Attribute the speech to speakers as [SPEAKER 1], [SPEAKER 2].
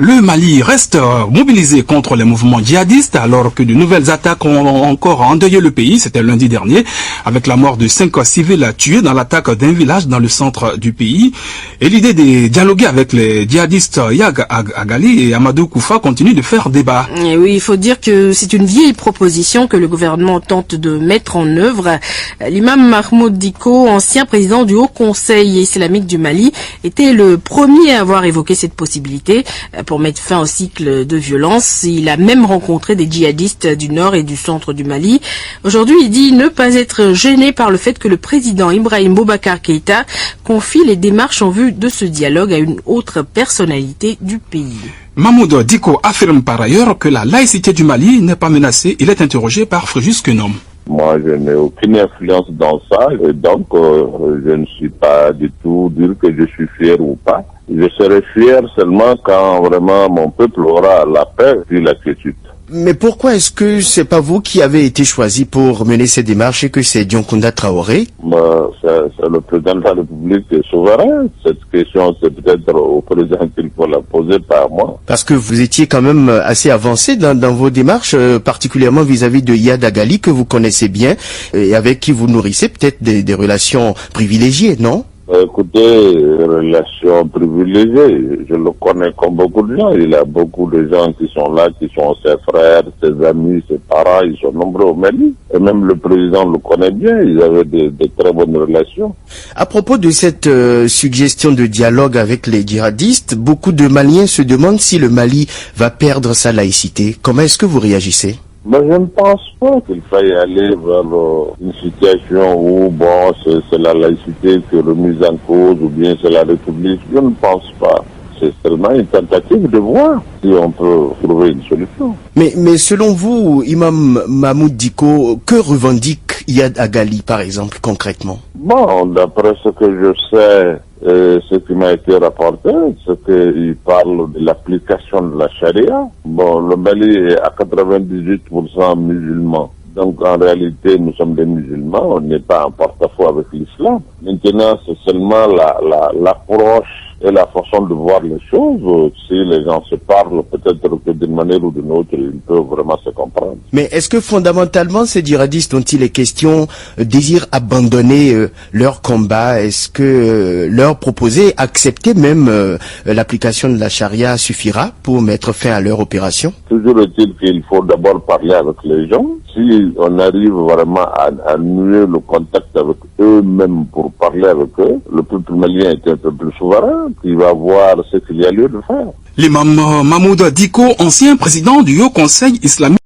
[SPEAKER 1] Le Mali reste mobilisé contre les mouvements djihadistes alors que de nouvelles attaques ont encore endeuillé le pays. C'était lundi dernier avec la mort de 5 civils tués dans l'attaque d'un village dans le centre du pays. Et l'idée de dialoguer avec les djihadistes Yad Agali et Amadou Koufa continue de faire débat.
[SPEAKER 2] Et oui, il faut dire que c'est une vieille proposition que le gouvernement tente de mettre en œuvre. L'imam Mahmoud Dicko, ancien président du Haut Conseil islamique du Mali, était le premier à avoir évoqué cette possibilité pour mettre fin au cycle de violence. Il a même rencontré des djihadistes du nord et du centre du Mali. Aujourd'hui, il dit ne pas être gêné par le fait que le président Ibrahim Boubacar Keïta confie les démarches en vue de ce dialogue à une autre personnalité du pays.
[SPEAKER 1] Mahmoud Dicko affirme par ailleurs que la laïcité du Mali n'est pas menacée. Il est interrogé par Fréjus Quenom.
[SPEAKER 3] Moi, je n'ai aucune influence dans ça, et donc je ne suis pas du tout dire que je suis fier ou pas. Je serai fier seulement quand vraiment mon peuple aura la paix et la quiétude.
[SPEAKER 4] Mais pourquoi est-ce que c'est pas vous qui avez été choisi pour mener ces démarches et que c'est Dioncounda Traoré?
[SPEAKER 3] C'est le président de la République qui est souverain. Cette question, c'est peut-être au président qu'il faut la poser, pas à moi.
[SPEAKER 4] Parce que vous étiez quand même assez avancé dans vos démarches, particulièrement vis-à-vis de Yad Agali, que vous connaissez bien, et avec qui vous nourrissez peut-être des relations privilégiées, non?
[SPEAKER 3] Écoutez, relations privilégiées, je le connais comme beaucoup de gens. Il y a beaucoup de gens qui sont là, qui sont ses frères, ses amis, ses parents, ils sont nombreux au Mali. Et même le président le connaît bien, ils avaient de très bonnes relations.
[SPEAKER 4] À propos de cette suggestion de dialogue avec les djihadistes, beaucoup de Maliens se demandent si le Mali va perdre sa laïcité. Comment est-ce que vous réagissez?
[SPEAKER 3] Mais je ne pense pas qu'il faille aller vers une situation où, c'est la laïcité qui est remise en cause ou bien c'est la République. Je ne pense pas. C'est seulement une tentative de voir si on peut trouver une solution.
[SPEAKER 4] Mais selon vous, Imam Mahmoud Dicko, que revendique Yad Agali, par exemple, concrètement?
[SPEAKER 3] D'après ce que je sais, ce qui m'a été rapporté, c'est qu'il parle de l'application de la charia. Le Mali est à 98% musulman. Donc en réalité, nous sommes des musulmans, on n'est pas en porte-à-faux avec l'islam. Maintenant, c'est seulement l'approche et la façon de voir les choses. Si les gens se parlent, peut-être que d'une manière ou d'une autre, ils peuvent vraiment se comprendre.
[SPEAKER 4] Mais est-ce que fondamentalement, ces djihadistes dont il est question désirent abandonner leur combat? Est-ce que leur proposer, accepter même l'application de la charia suffira pour mettre fin à leur opération?
[SPEAKER 3] Toujours est-il qu'il faut d'abord parler avec les gens. Si on arrive vraiment à nouer le contact avec eux-mêmes pour parler avec eux, le peuple malien est un peu plus souverain, qui va voir ce qu'il y a lieu de faire.
[SPEAKER 1] L'imam Mahmoud Dicko, ancien président du Haut Conseil islamique.